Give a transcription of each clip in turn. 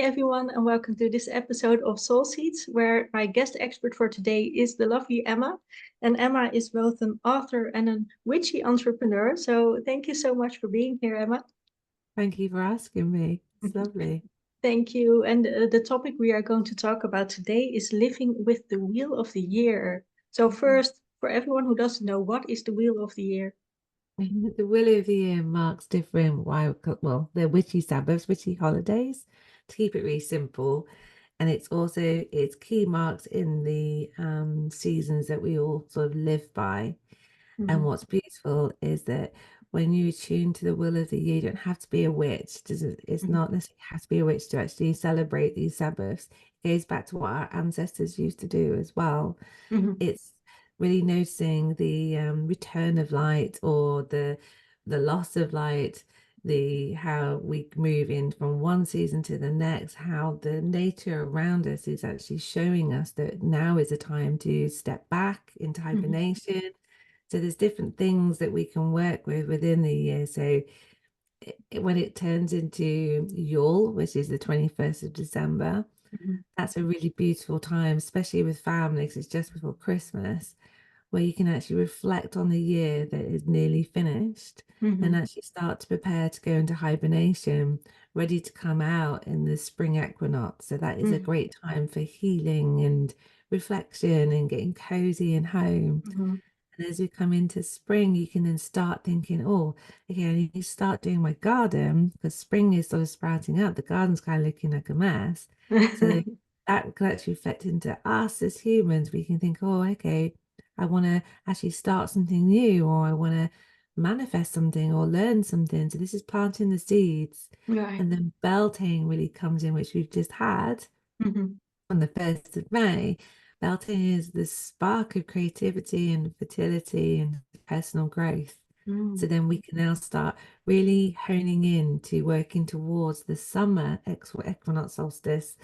everyone, and welcome to this episode of Soul Seeds, where my guest expert for today is the lovely Emma. And Emma is both an author and a witchy entrepreneur. So thank you so much for being here, Emma. Thank you for asking me. It's lovely. Thank you. And the topic we are going to talk about today is living with the Wheel of the Year. So first, for everyone who doesn't know, what is the Wheel of the Year? The Willow of the Year marks different, well, they're witchy Sabbaths, witchy holidays, to keep it really simple. And it's key marks in the seasons that we all sort of live by. And Mhm, what's beautiful is that when you tune to the will of the year, you don't have to be a witch. It's mhm, not necessarily have to be a witch to actually celebrate these Sabbaths. It goes back to what our ancestors used to do as well. mhm, It's really noticing the return of light or the loss of light, the how we move in from one season to the next, how the nature around us is actually showing us that now is a time to step back into mhm, hibernation. So there's different things that we can work with within the year. So when it turns into Yule, which is the 21st of December, mhm, that's a really beautiful time, especially with families. It's just before Christmas, where you can actually reflect on the year that is nearly finished and mhm, actually start to prepare to go into hibernation, ready to come out in the spring equinox. So that is a mhm, great time for healing and reflection and getting cozy and home. mhm, And as we come into spring, you can then start thinking, oh, okay, I need to start doing my garden because spring is sort of sprouting up. The garden's kind of looking like a mess. So mhm. that can actually reflect into us as humans. We can think, oh, okay, I want to actually start something new, or I want to manifest something or learn something. So this is planting the seeds. Right. And then Beltane really comes in, which we've just had Mhm, on the 1st of May. Belting is the spark of creativity and fertility and personal growth. So mm, then we can now start really honing in to working towards the summer equinox solstice,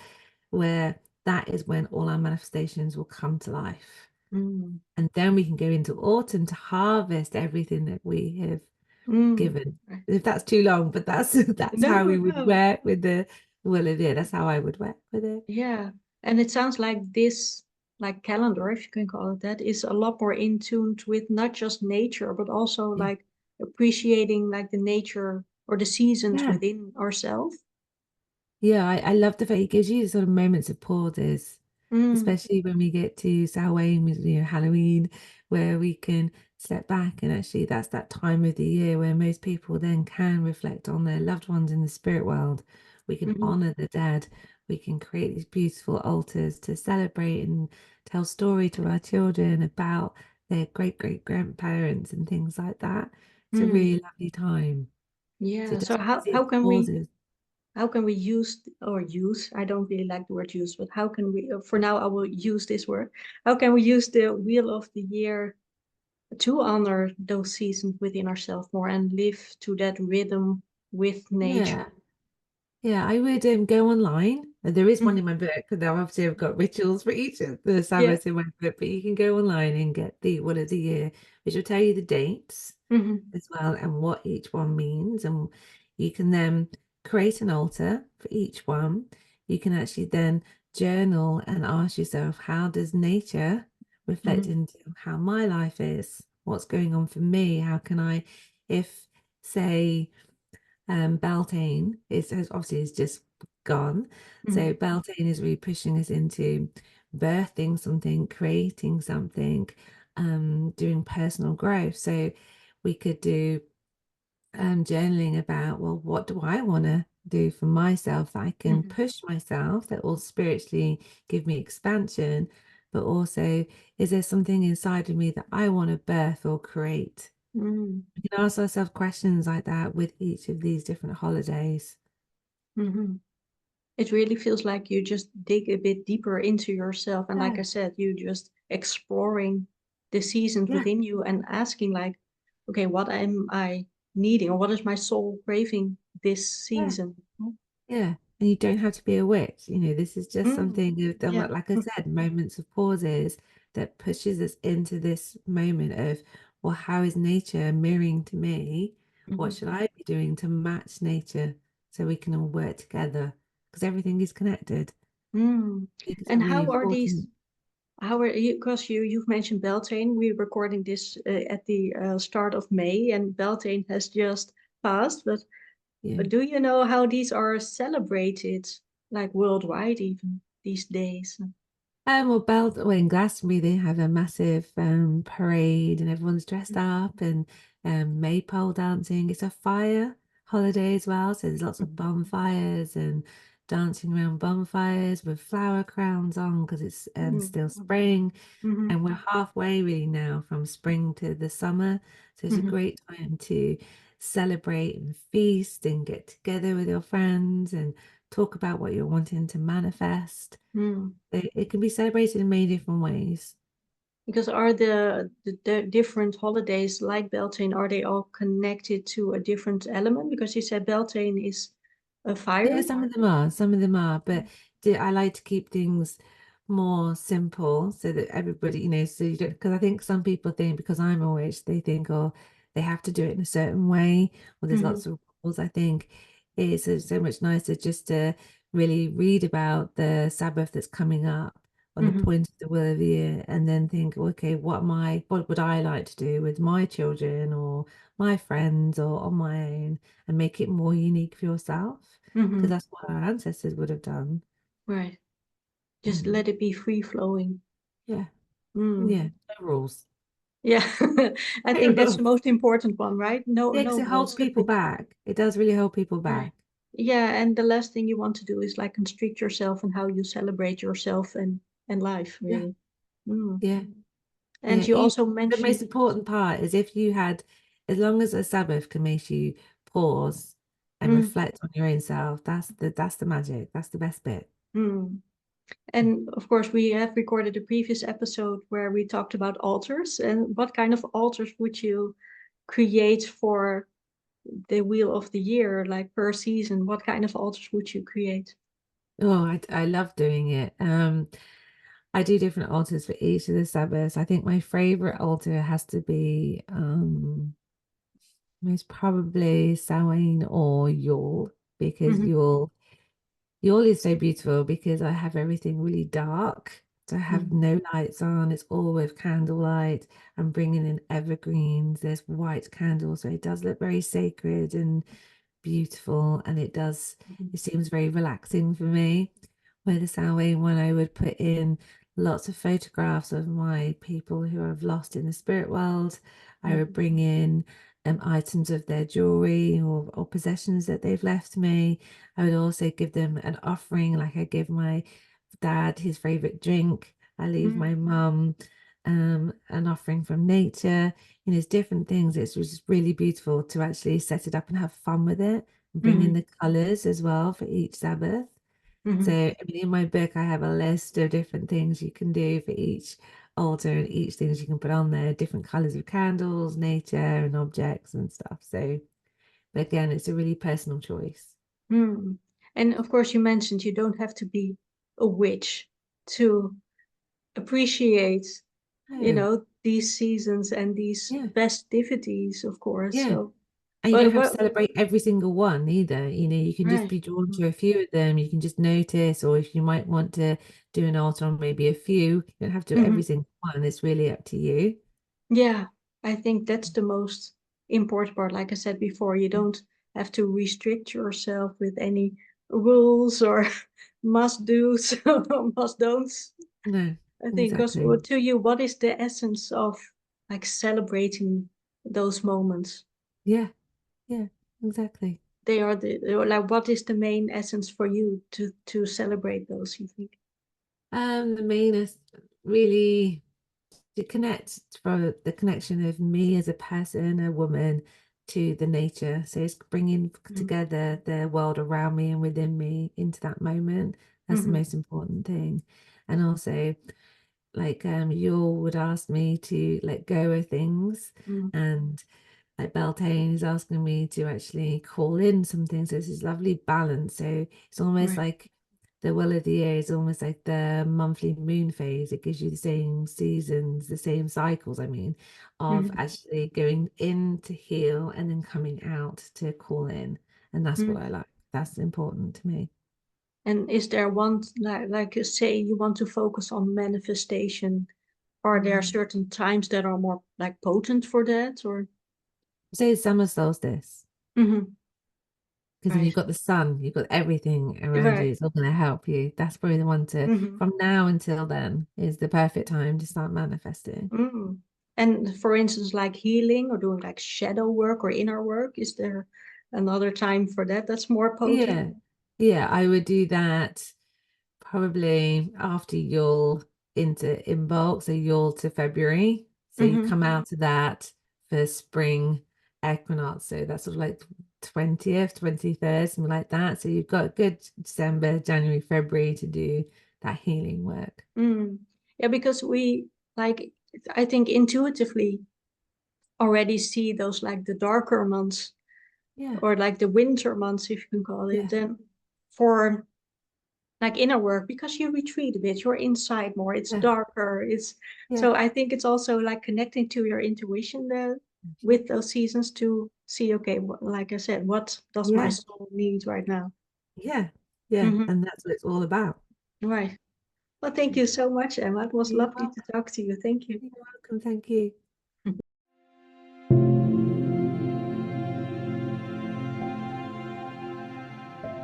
where that is when all our manifestations will come to life. mm, And then we can go into autumn to harvest everything that we have mm. given. Right. If that's too long, but that's No, how we would no. work with the will of it. That's how I would work with it. Yeah. And it sounds like this, like calendar, if you can call it that, is a lot more in tune with not just nature, but also Yeah. like appreciating like the nature or the seasons Yeah. within ourselves. Yeah, I love the fact it gives you sort of moments of pauses, Mm, especially when we get to Samhain, Halloween, where we can step back and actually that's that time of the year where most people then can reflect on their loved ones in the spirit world. We can mhm, honor the dead. We can create these beautiful altars to celebrate and tell story to our children about their great great grandparents and things like that. It's a mm. really lovely time. So Yeah. it So does give us how these can we pauses. use or use, I don't really like the word use, but how can we for now I will use this word. How can we use the wheel of the year to honor those seasons within ourselves more and live to that rhythm with nature? Yeah. Yeah, I would go online. There is one Mhm. in my book. Now, obviously, I've got rituals for each of the Yeah. Sabbaths in my book, but you can go online and get the one of the year, which will tell you the dates Hmm. as well and what each one means. And you can then create an altar for each one. You can actually then journal and ask yourself, how does nature reflect Hmm. into how my life is? What's going on for me? How can I, if, say, Beltane is obviously is just gone. Hmm. So Beltane is really pushing us into birthing something, creating something, doing personal growth. So we could do journaling about, well, what do I want to do for myself that I can Hmm. push myself that will spiritually give me expansion, but also is there something inside of me that I want to birth or create? Hmm. We can ask ourselves questions like that with each of these different holidays. Hmm. It really feels like you just dig a bit deeper into yourself. And like Yeah, I said, you just exploring the seasons yeah, within you and asking like, okay, what am I needing or what is my soul craving this yeah, season? yeah. And you don't have to be a witch. This is just Mm, something you've done, yeah. like I said, moments of pauses that pushes us into this moment of, well, how is nature mirroring to me? What Mhm. should I be doing to match nature so we can all work together? because everything is connected. Mm. I think it's And really how are these? important. How are you? Because you've mentioned Beltane. We're recording this at the start of May, and Beltane has just passed. But Yeah. do you know how these are celebrated, like worldwide, even these days? Well, in Glastonbury, they have a massive parade and everyone's dressed up and maypole dancing. It's a fire holiday as well, so there's lots of bonfires and dancing around bonfires with flower crowns on because it's still spring, Mm-hmm. and we're halfway really now from spring to the summer. So it's a Mm-hmm. great time to celebrate and feast and get together with your friends and talk about what you're wanting to manifest. Mm. It can be celebrated in many different ways. Because are the different holidays like Beltane, are they all connected to a different element? Because you said Beltane is a Yeah, fire. some of them are, but I like to keep things more simple so that everybody, so you don't, because I think some people think because I'm a witch, they think, oh, they have to do it in a certain way, or there's Mm-hmm. lots of rules. I think it's so much nicer just to really read about the Sabbath that's coming up on the Mm-hmm. point of the will of the year, and then think, okay, what would I like to do with my children or my friends or on my own, and make it more unique for yourself because Mm-hmm. that's what our ancestors would have done. Right. Just Mm. let it be free flowing. Yeah, Mm. yeah, no rules. Yeah, I think that's the most important one, right? No, Yeah, no because it holds rules. people back. It does really hold people Right. back. Yeah, and the last thing you want to do is like constrict yourself and how you celebrate yourself and life, Yeah, really. Mm. yeah, And yeah. you Even also the most mentioned, important part is if you had, as long as a Sabbath can make you pause and mm, reflect on your own self, that's the magic. That's the best bit. mm. And of course, we have recorded a previous episode where we talked about altars. And what kind of altars would you create for the wheel of the year, like per season? What kind of altars would you create? Oh, I love doing it. I do different altars for each of the Sabbaths. I think my favorite altar has to be most probably Samhain or Yule, because Hmm. Yule is so beautiful because I have everything really dark. So I have no lights on. It's all with candlelight. I'm bringing in evergreens. There's white candles, so it does look very sacred and beautiful, and it seems very relaxing for me. Where the Samhain one, I would put in lots of photographs of my people who I've lost in the spirit world. I would bring in items of their jewelry or possessions that they've left me. I would also give them an offering, like I give my dad his favorite drink. I leave my mum an offering from nature. It's different things. It's just really beautiful to actually set it up and have fun with it and bring in Hmm. the colors as well for each Sabbath. So, Hmm. I mean, in my book, I have a list of different things you can do for each altar and each things you can put on there, different colors of candles, nature, and objects and stuff. So, but again, it's a really personal choice. Hmm. And of course, you mentioned you don't have to be a witch to appreciate, Oh, these seasons and these yeah, festivities, of course. yeah. So, And you don't but have to what, celebrate every single one either. You can just right. be drawn to a few of them. You can just notice, or if you might want to do an altar on maybe a few, you don't have to do every Hmm. single one. It's really up to you. Yeah, I think that's the most important part. Like I said before, you don't have to restrict yourself with any rules or must do's or must don'ts. No, I think because exactly. to you, what is the essence of like celebrating those moments? Yeah, yeah, exactly. They are like, what is the main essence for you to celebrate those, you think? The main is really to connect from the connection of me as a person, a woman, to the nature. So it's bringing Mm. together the world around me and within me into that moment. That's the Mm-hmm. most important thing. And also, like you would ask me to let go of things, Mm. and like Beltane is asking me to actually call in some things. So it's this lovely balance. So it's almost Right. like the will of the year is almost like the monthly moon phase. It gives you the same seasons, the same cycles, I mean, of Mm-hmm. actually going in to heal and then coming out to call in. And that's what Mm. I like. That's important to me. And is there one, like you say, you want to focus on manifestation? Are there Mm. certain times that are more like potent for that, or? Say summer solstice, Hmm. because if Right, you've got the sun, you've got everything around you, right. it's all going to help you. That's probably the one to, Hmm. from now until then, is the perfect time to start manifesting. Mm. And for instance, like healing or doing like shadow work or inner work, is there another time for that that's more potent? Yeah. Yeah, I would do that probably after Yule into Imbolc, so Yule to February. So you Hmm. come out of that for spring equinox. So that's sort of like 20th, 23rd, something like that. So you've got a good December, January, February to do that healing work. Mm. Yeah, because we like, I think intuitively already see those like the darker months Yeah, or like the winter months, if you can call it, yeah, then for like inner work, because you retreat a bit, you're inside more, it's yeah, darker, it's yeah. so I think it's also like connecting to your intuition there with those seasons to see, okay, like I said, what does my Yeah, soul need right now? yeah, yeah. Hmm. And that's what it's all about. Right. Well, thank you so much, Emma. It was You're lovely to welcome. talk to you. Thank you. You're welcome. Thank you.